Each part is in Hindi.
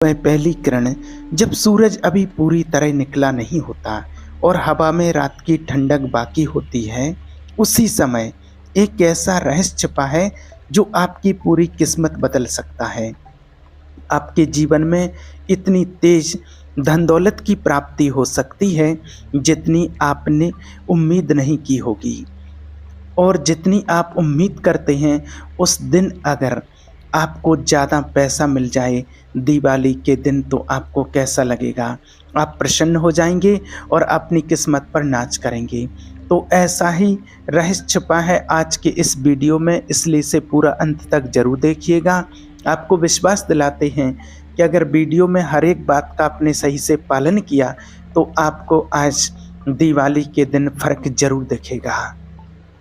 वह पहली किरण जब सूरज अभी पूरी तरह निकला नहीं होता और हवा में रात की ठंडक बाकी होती है, उसी समय एक ऐसा रहस्य छिपा है जो आपकी पूरी किस्मत बदल सकता है। आपके जीवन में इतनी तेज धन दौलत की प्राप्ति हो सकती है जितनी आपने उम्मीद नहीं की होगी। और जितनी आप उम्मीद करते हैं उस दिन अगर आपको ज़्यादा पैसा मिल जाए दिवाली के दिन, तो आपको कैसा लगेगा? आप प्रसन्न हो जाएंगे और अपनी किस्मत पर नाच करेंगे। तो ऐसा ही रहस्य छिपा है आज के इस वीडियो में, इसलिए इसे पूरा अंत तक जरूर देखिएगा। आपको विश्वास दिलाते हैं कि अगर वीडियो में हर एक बात का आपने सही से पालन किया तो आपको आज दिवाली के दिन फर्क जरूर दिखेगा।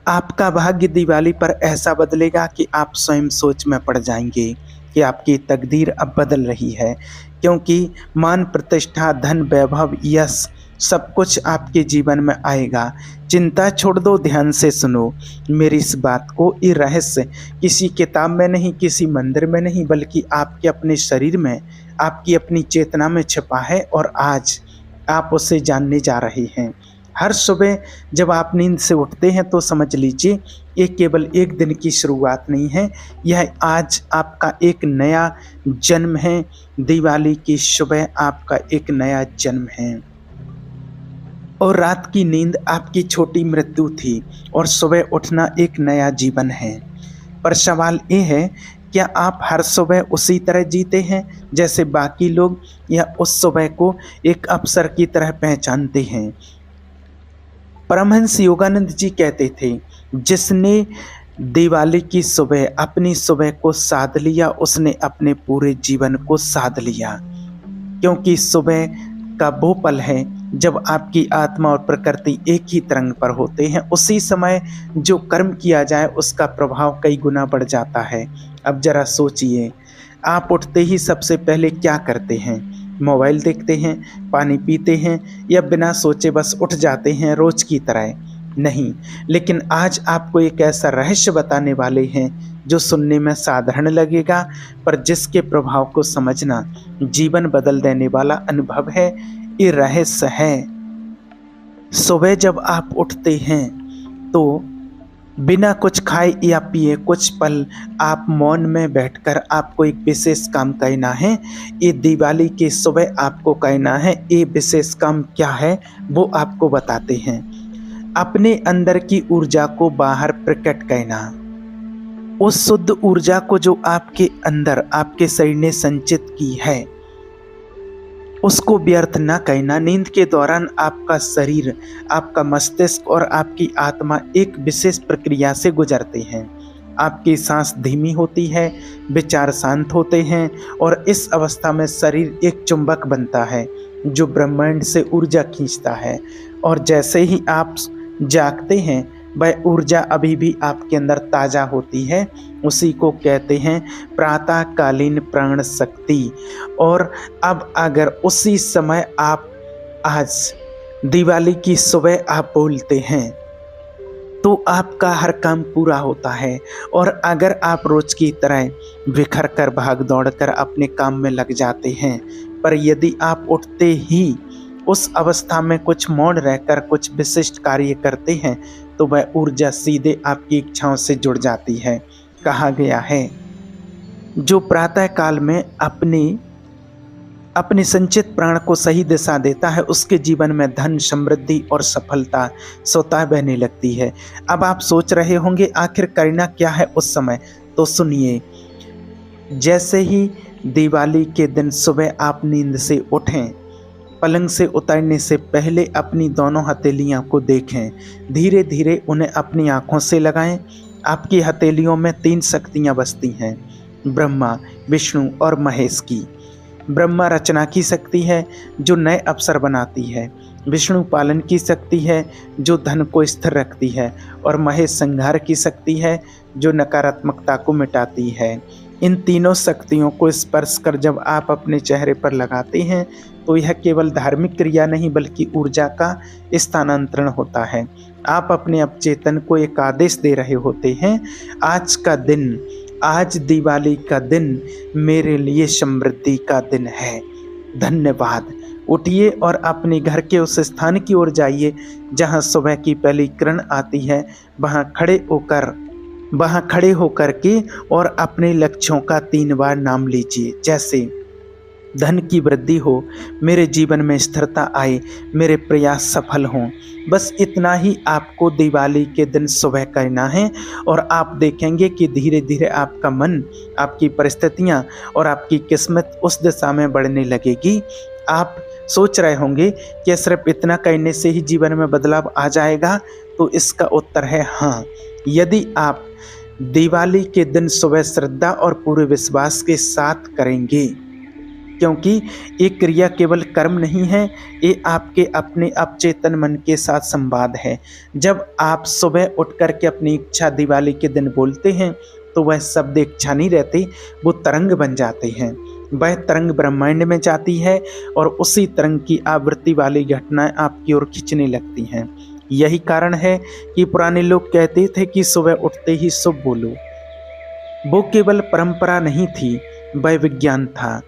आपका भाग्य दिवाली पर ऐसा बदलेगा कि आप स्वयं सोच में पड़ जाएंगे कि आपकी तकदीर अब बदल रही है, क्योंकि मान प्रतिष्ठा, धन, वैभव, यश सब कुछ आपके जीवन में आएगा। चिंता छोड़ दो, ध्यान से सुनो मेरी इस बात को। ये रहस्य किसी किताब में नहीं, किसी मंदिर में नहीं, बल्कि आपके अपने शरीर में, आपकी अपनी चेतना में छिपा है और आज आप उसे जानने जा रहे हैं। हर सुबह जब आप नींद से उठते हैं तो समझ लीजिए ये केवल एक दिन की शुरुआत नहीं है, यह आज आपका एक नया जन्म है। दिवाली की सुबह आपका एक नया जन्म है और रात की नींद आपकी छोटी मृत्यु थी और सुबह उठना एक नया जीवन है। पर सवाल ये है, क्या आप हर सुबह उसी तरह जीते हैं जैसे बाकी लोग, या उस सुबह को एक अवसर की तरह पहचानते हैं? परमहंस योगानंद जी कहते थे, जिसने दिवाली की सुबह अपनी सुबह को साध लिया उसने अपने पूरे जीवन को साध लिया। क्योंकि सुबह का वो पल है जब आपकी आत्मा और प्रकृति एक ही तरंग पर होते हैं। उसी समय जो कर्म किया जाए उसका प्रभाव कई गुना बढ़ जाता है। अब जरा सोचिए, आप उठते ही सबसे पहले क्या करते हैं? मोबाइल देखते हैं, पानी पीते हैं, या बिना सोचे बस उठ जाते हैं रोज की तरह? नहीं, लेकिन आज आपको एक ऐसा रहस्य बताने वाले हैं जो सुनने में साधारण लगेगा, पर जिसके प्रभाव को समझना जीवन बदल देने वाला अनुभव है। ये रहस्य है, सुबह जब आप उठते हैं तो बिना कुछ खाए या पिए कुछ पल आप मौन में बैठकर आपको एक विशेष काम करना है। ये दिवाली की सुबह आपको करना है। ये विशेष काम क्या है वो आपको बताते हैं। अपने अंदर की ऊर्जा को बाहर प्रकट करना, उस शुद्ध ऊर्जा को जो आपके अंदर आपके शरीर ने संचित की है उसको व्यर्थ न करना। नींद के दौरान आपका शरीर, आपका मस्तिष्क और आपकी आत्मा एक विशेष प्रक्रिया से गुजरते हैं। आपकी सांस धीमी होती है, विचार शांत होते हैं और इस अवस्था में शरीर एक चुंबक बनता है जो ब्रह्मांड से ऊर्जा खींचता है। और जैसे ही आप जागते हैं वह ऊर्जा अभी भी आपके अंदर ताज़ा होती है। उसी को कहते हैं प्रातःकालीन प्राण शक्ति। और अब अगर उसी समय आप आज दिवाली की सुबह आप बोलते हैं तो आपका हर काम पूरा होता है। और अगर आप रोज की तरह बिखर कर भाग दौड़ कर अपने काम में लग जाते हैं, पर यदि आप उठते ही उस अवस्था में कुछ मौन रहकर कुछ विशिष्ट कार्य करते हैं तो वह ऊर्जा सीधे आपकी इच्छाओं से जुड़ जाती है। कहा गया है, जो प्रातः काल में अपने संचित प्राण को सही दिशा देता है उसके जीवन में धन, समृद्धि और सफलता स्वतः बहने लगती है। अब आप सोच रहे होंगे आखिर करना क्या है उस समय, तो सुनिए। जैसे ही दिवाली के दिन सुबह आप नींद से उठें, पलंग से उतरने से पहले अपनी दोनों हथेलियों को देखें। धीरे धीरे उन्हें अपनी आंखों से लगाएं। आपकी हथेलियों में 3 शक्तियां बसती हैं, ब्रह्मा, विष्णु और महेश की। ब्रह्मा रचना की शक्ति है जो नए अवसर बनाती है, विष्णु पालन की शक्ति है जो धन को स्थिर रखती है, और महेश संहार की शक्ति है जो नकारात्मकता को मिटाती है। इन तीनों शक्तियों को स्पर्श कर जब आप अपने चेहरे पर लगाते हैं तो यह केवल धार्मिक क्रिया नहीं बल्कि ऊर्जा का स्थानांतरण होता है। आप अपने अवचेतन को एक आदेश दे रहे होते हैं, आज का दिन आज दिवाली का दिन मेरे लिए समृद्धि का दिन है। धन्यवाद। उठिए और अपने घर के उस स्थान की ओर जाइए जहां सुबह की पहली किरण आती है। वहां खड़े होकर के और अपने लक्ष्यों का 3 बार नाम लीजिए, जैसे धन की वृद्धि हो, मेरे जीवन में स्थिरता आए, मेरे प्रयास सफल हों। बस इतना ही आपको दिवाली के दिन सुबह करना है और आप देखेंगे कि धीरे धीरे आपका मन, आपकी परिस्थितियां और आपकी किस्मत उस दिशा में बढ़ने लगेगी। आप सोच रहे होंगे कि सिर्फ इतना करने से ही जीवन में बदलाव आ जाएगा, तो इसका उत्तर है हाँ। यदि आप दिवाली के दिन सुबह श्रद्धा और पूरे विश्वास के साथ करेंगे, क्योंकि ये क्रिया केवल कर्म नहीं है, ये आपके अपने अवचेतन मन के साथ संवाद है। जब आप सुबह उठ कर के अपनी इच्छा दिवाली के दिन बोलते हैं तो वह शब्द इच्छा नहीं रहते, वो तरंग बन जाते हैं। वह तरंग ब्रह्मांड में जाती है और उसी तरंग की आवृत्ति वाली घटनाएं आपकी ओर खींचने लगती हैं। यही कारण है कि पुराने लोग कहते थे कि सुबह उठते ही शुभ बोलो। वो केवल परंपरा नहीं थी, वह विज्ञान था।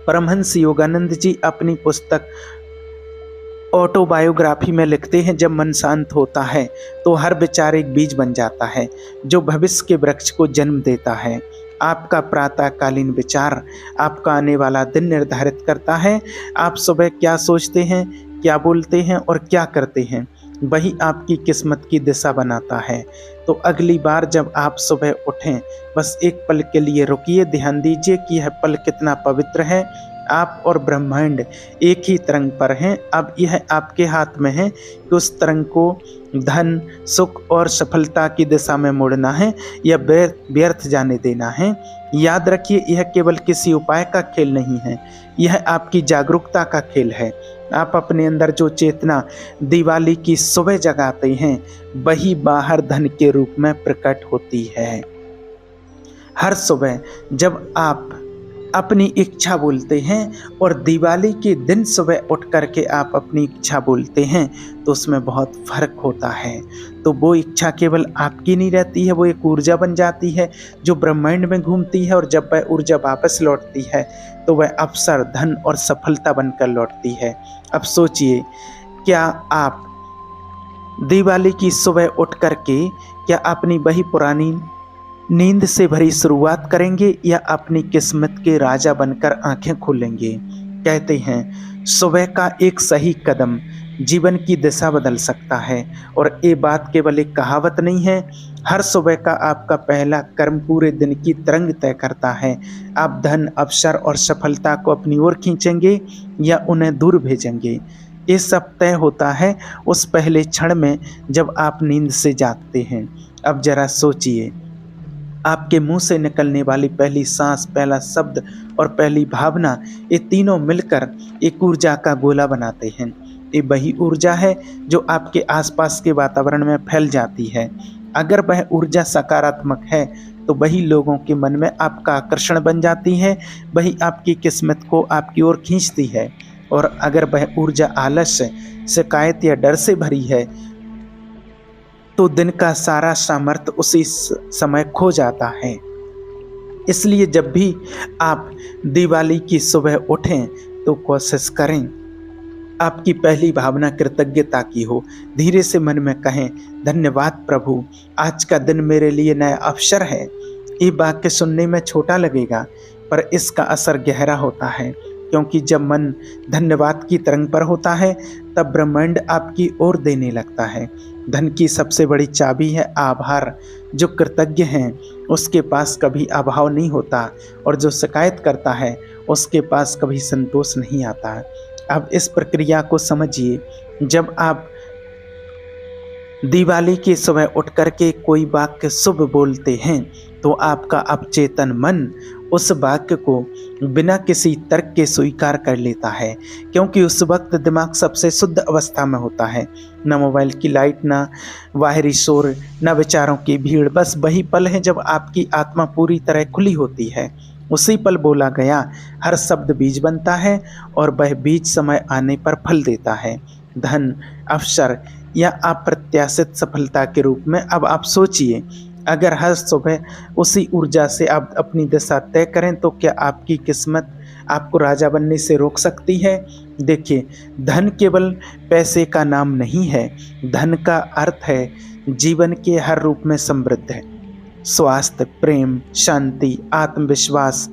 परमहंस योगानंद जी अपनी पुस्तक ऑटोबायोग्राफी में लिखते हैं, जब मन शांत होता है तो हर विचार एक बीज बन जाता है जो भविष्य के वृक्ष को जन्म देता है। आपका प्रातःकालीन विचार आपका आने वाला दिन निर्धारित करता है। आप सुबह क्या सोचते हैं, क्या बोलते हैं और क्या करते हैं, वही आपकी किस्मत की दिशा बनाता है। तो अगली बार जब आप सुबह उठें, बस एक पल के लिए रुकिए, ध्यान दीजिए कि यह पल कितना पवित्र है। आप और ब्रह्मांड एक ही तरंग पर हैं। अब यह आपके हाथ में है कि उस तरंग को धन, सुख और सफलता की दिशा में मोड़ना है या व्यर्थ जाने देना है। याद रखिए, यह केवल किसी उपाय का खेल नहीं है, यह आपकी जागरूकता का खेल है। आप अपने अंदर जो चेतना दिवाली की सुबह जगाते हैं, वही बाहर धन के रूप में प्रकट होती है। हर सुबह जब आप अपनी इच्छा बोलते हैं और दिवाली के दिन सुबह उठ करके आप अपनी इच्छा बोलते हैं, तो उसमें बहुत फर्क होता है। तो वो इच्छा केवल आपकी नहीं रहती है, वो एक ऊर्जा बन जाती है जो ब्रह्मांड में घूमती है, और जब वह ऊर्जा वापस लौटती है तो वह अवसर, धन और सफलता बनकर लौटती है। अब सोचिए, क्या आप दिवाली की सुबह उठ करके क्या अपनी वही पुरानी नींद से भरी शुरुआत करेंगे या अपनी किस्मत के राजा बनकर आंखें खोलेंगे? कहते हैं, सुबह का एक सही कदम जीवन की दिशा बदल सकता है। और ये बात केवल एक कहावत नहीं है, हर सुबह का आपका पहला कर्म पूरे दिन की तरंग तय करता है। आप धन, अवसर और सफलता को अपनी ओर खींचेंगे या उन्हें दूर भेजेंगे, ये सब तय होता है उस पहले क्षण में जब आप नींद से जागते हैं। अब जरा सोचिए, आपके मुंह से निकलने वाली पहली सांस, पहला शब्द और पहली भावना, ये तीनों मिलकर एक ऊर्जा का गोला बनाते हैं। ये वही ऊर्जा है जो आपके आसपास के वातावरण में फैल जाती है। अगर वह ऊर्जा सकारात्मक है तो वही लोगों के मन में आपका आकर्षण बन जाती है, वही आपकी किस्मत को आपकी ओर खींचती है। और अगर वह ऊर्जा आलस्य, शिकायत या डर से भरी है तो दिन का सारा सामर्थ्य उसी समय खो जाता है। इसलिए जब भी आप दिवाली की सुबह उठें तो कोशिश करें आपकी पहली भावना कृतज्ञता की हो। धीरे से मन में कहें, धन्यवाद प्रभु, आज का दिन मेरे लिए नया अवसर है। ये वाक्य सुनने में छोटा लगेगा पर इसका असर गहरा होता है, क्योंकि जब मन धन्यवाद की तरंग पर होता है तब ब्रह्मांड आपकी ओर देने लगता है। धन की सबसे बड़ी चाबी है आभार। जो कृतज्ञ हैं उसके पास कभी अभाव नहीं होता, और जो शिकायत करता है उसके पास कभी संतोष नहीं आता। अब इस प्रक्रिया को समझिए, जब आप दिवाली की सुबह उठ करके कोई वाक्य शुभ बोलते हैं तो आपका अवचेतन मन उस वाक्य को बिना किसी तर्क के स्वीकार कर लेता है, क्योंकि उस वक्त दिमाग सबसे शुद्ध अवस्था में होता है। न मोबाइल की लाइट, न बाहरी शोर, न विचारों की भीड़। बस वही पल है जब आपकी आत्मा पूरी तरह खुली होती है। उसी पल बोला गया हर शब्द बीज बनता है और वह बीज समय आने पर फल देता है, धन, अवसर या अप्रत्याशित सफलता के रूप में। अब आप सोचिए, अगर हर सुबह उसी ऊर्जा से आप अपनी दिशा तय करें तो क्या आपकी किस्मत आपको राजा बनने से रोक सकती है? देखिए, धन केवल पैसे का नाम नहीं है, धन का अर्थ है जीवन के हर रूप में समृद्ध है। स्वास्थ्य, प्रेम, शांति, आत्मविश्वास,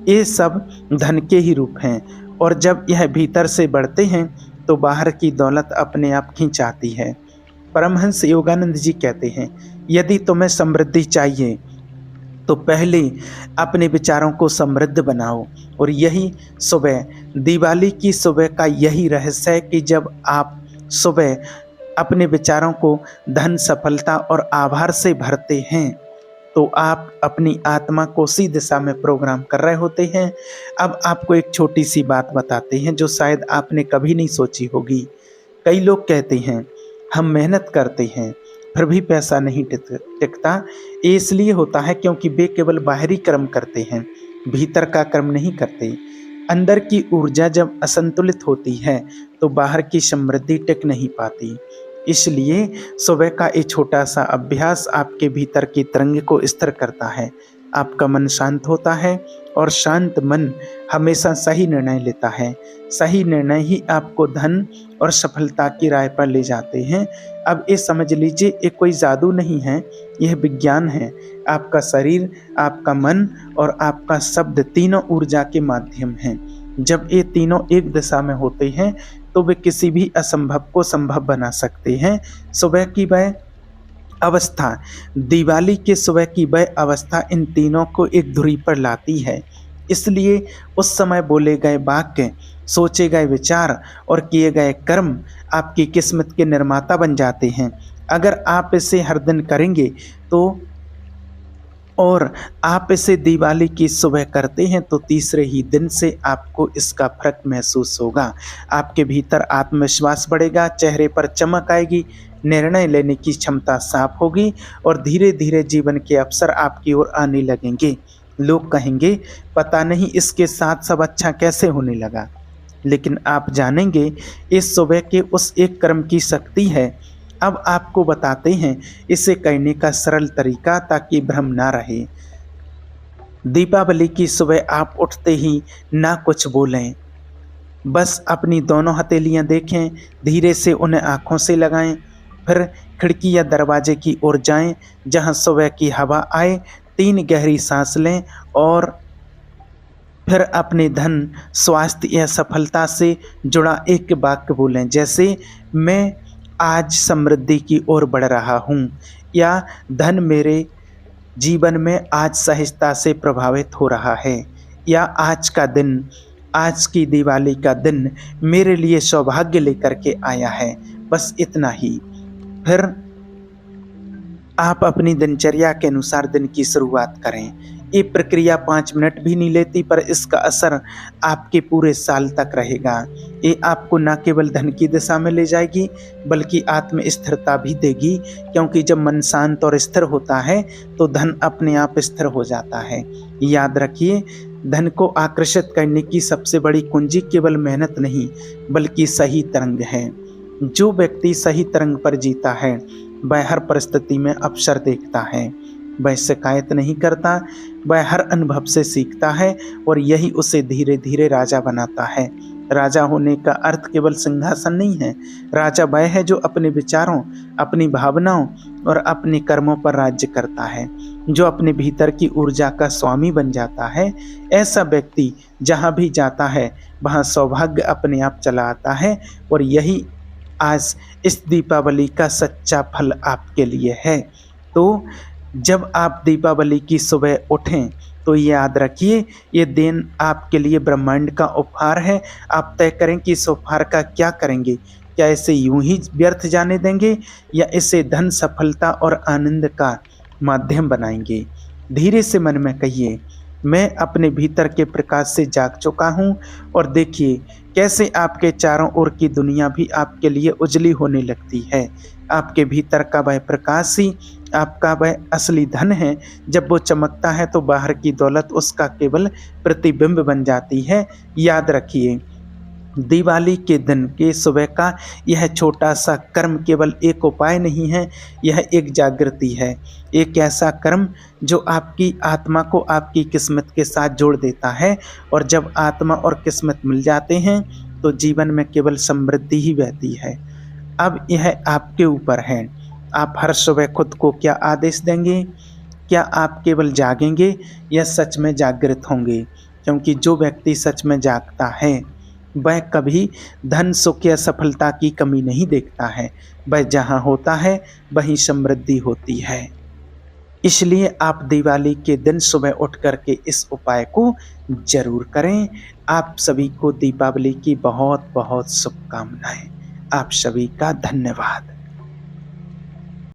ये सब धन के ही रूप हैं और जब यह भीतर से बढ़ते हैं तो बाहर की दौलत अपने आप खींच आती है। परमहंस योगानंद जी कहते हैं, यदि तुम्हें समृद्धि चाहिए तो पहले अपने विचारों को समृद्ध बनाओ। और यही सुबह, दिवाली की सुबह का यही रहस्य है कि जब आप सुबह अपने विचारों को धन, सफलता और आभार से भरते हैं तो आप अपनी आत्मा को उसी दिशा में प्रोग्राम कर रहे होते हैं। अब आपको एक छोटी सी बात बताते हैं जो शायद आपने कभी नहीं सोची होगी। कई लोग कहते हैं हम मेहनत करते हैं फिर भी पैसा नहीं टिकता। ये इसलिए होता है क्योंकि वे केवल बाहरी कर्म करते हैं, भीतर का कर्म नहीं करते। अंदर की ऊर्जा जब असंतुलित होती है तो बाहर की समृद्धि टिक नहीं पाती। इसलिए सुबह का एक छोटा सा अभ्यास आपके भीतर की तरंग को स्थिर करता है। आपका मन शांत होता है और शांत मन हमेशा सही निर्णय लेता है। सही निर्णय ही आपको धन और सफलता की राह पर ले जाते हैं। अब ये समझ लीजिए, ये कोई जादू नहीं है, यह विज्ञान है। आपका शरीर, आपका मन और आपका शब्द तीनों ऊर्जा के माध्यम हैं। जब ये तीनों एक दिशा में होते हैं तो वे किसी भी असंभव को संभव बना सकते हैं। सुबह की वह अवस्था, दिवाली के सुबह की वह अवस्था इन तीनों को एक धुरी पर लाती है। इसलिए उस समय बोले गए वाक्य, सोचे गए विचार और किए गए कर्म आपकी किस्मत के निर्माता बन जाते हैं। अगर आप इसे हर दिन करेंगे तो और आप इसे दिवाली की सुबह करते हैं तो तीसरे ही दिन से आपको इसका फर्क महसूस होगा। आपके भीतर आत्मविश्वास बढ़ेगा, चेहरे पर चमक आएगी, निर्णय लेने की क्षमता साफ होगी और धीरे धीरे जीवन के अवसर आपकी ओर आने लगेंगे। लोग कहेंगे पता नहीं इसके साथ सब अच्छा कैसे होने लगा, लेकिन आप जानेंगे इस सुबह के उस एक कर्म की शक्ति है। अब आपको बताते हैं इसे करने का सरल तरीका ताकि भ्रम ना रहे। दीपावली की सुबह आप उठते ही ना कुछ बोलें, बस अपनी दोनों हथेलियां देखें, धीरे से उन्हें आँखों से लगाएं, फिर खिड़की या दरवाजे की ओर जाएं जहां सुबह की हवा आए। 3 गहरी सांस लें और फिर अपने धन, स्वास्थ्य या सफलता से जुड़ा एक वाक्य बोलें, जैसे मैं आज समृद्धि की ओर बढ़ रहा हूँ, या धन मेरे जीवन में आज सहजता से प्रभावित हो रहा है, या आज का दिन, आज की दिवाली का दिन मेरे लिए सौभाग्य लेकर के आया है। बस इतना ही। फिर आप अपनी दिनचर्या के अनुसार दिन की शुरुआत करें। ये प्रक्रिया 5 मिनट भी नहीं लेती, पर इसका असर आपके पूरे साल तक रहेगा। ये आपको न केवल धन की दिशा में ले जाएगी बल्कि आत्म स्थिरता भी देगी, क्योंकि जब मन शांत और स्थिर होता है तो धन अपने आप स्थिर हो जाता है। याद रखिए, धन को आकर्षित करने की सबसे बड़ी कुंजी केवल मेहनत नहीं बल्कि सही तरंग है। जो व्यक्ति सही तरंग पर जीता है वह हर परिस्थिति में अवसर देखता है, वह शिकायत नहीं करता, वह हर अनुभव से सीखता है और यही उसे धीरे धीरे राजा बनाता है। राजा होने का अर्थ केवल सिंहासन नहीं है। राजा वह है जो अपने विचारों, अपनी भावनाओं और अपने कर्मों पर राज्य करता है, जो अपने भीतर की ऊर्जा का स्वामी बन जाता है। ऐसा व्यक्ति जहाँ भी जाता है वहाँ सौभाग्य अपने आप चला आता है और यही आज इस दीपावली का सच्चा फल आपके लिए है। तो जब आप दीपावली की सुबह उठें तो याद रखिए, ये दिन आपके लिए ब्रह्मांड का उपहार है। आप तय करें कि इस उपहार का क्या करेंगे। क्या इसे यूं ही व्यर्थ जाने देंगे या इसे धन, सफलता और आनंद का माध्यम बनाएंगे। धीरे से मन में कहिए, मैं अपने भीतर के प्रकाश से जाग चुका हूँ, और देखिए कैसे आपके चारों ओर की दुनिया भी आपके लिए उजली होने लगती है। आपके भीतर का वह प्रकाश ही आपका वह असली धन है। जब वो चमकता है तो बाहर की दौलत उसका केवल प्रतिबिंब बन जाती है। याद रखिए, दिवाली के दिन के सुबह का यह छोटा सा कर्म केवल एक उपाय नहीं है, यह एक जागृति है। एक ऐसा कर्म जो आपकी आत्मा को आपकी किस्मत के साथ जोड़ देता है, और जब आत्मा और किस्मत मिल जाते हैं तो जीवन में केवल समृद्धि ही बहती है। अब यह आपके ऊपर है, आप हर सुबह खुद को क्या आदेश देंगे? क्या आप केवल जागेंगे या सच में जागृत होंगे? क्योंकि जो व्यक्ति सच में जागता है वह कभी धन सुख या सफलता की कमी नहीं देखता है। वह जहाँ होता है वहीं समृद्धि होती है। इसलिए आप दिवाली के दिन सुबह उठ कर के इस उपाय को जरूर करें। आप सभी को दीपावली की बहुत बहुत शुभकामनाएं। आप सभी का धन्यवाद।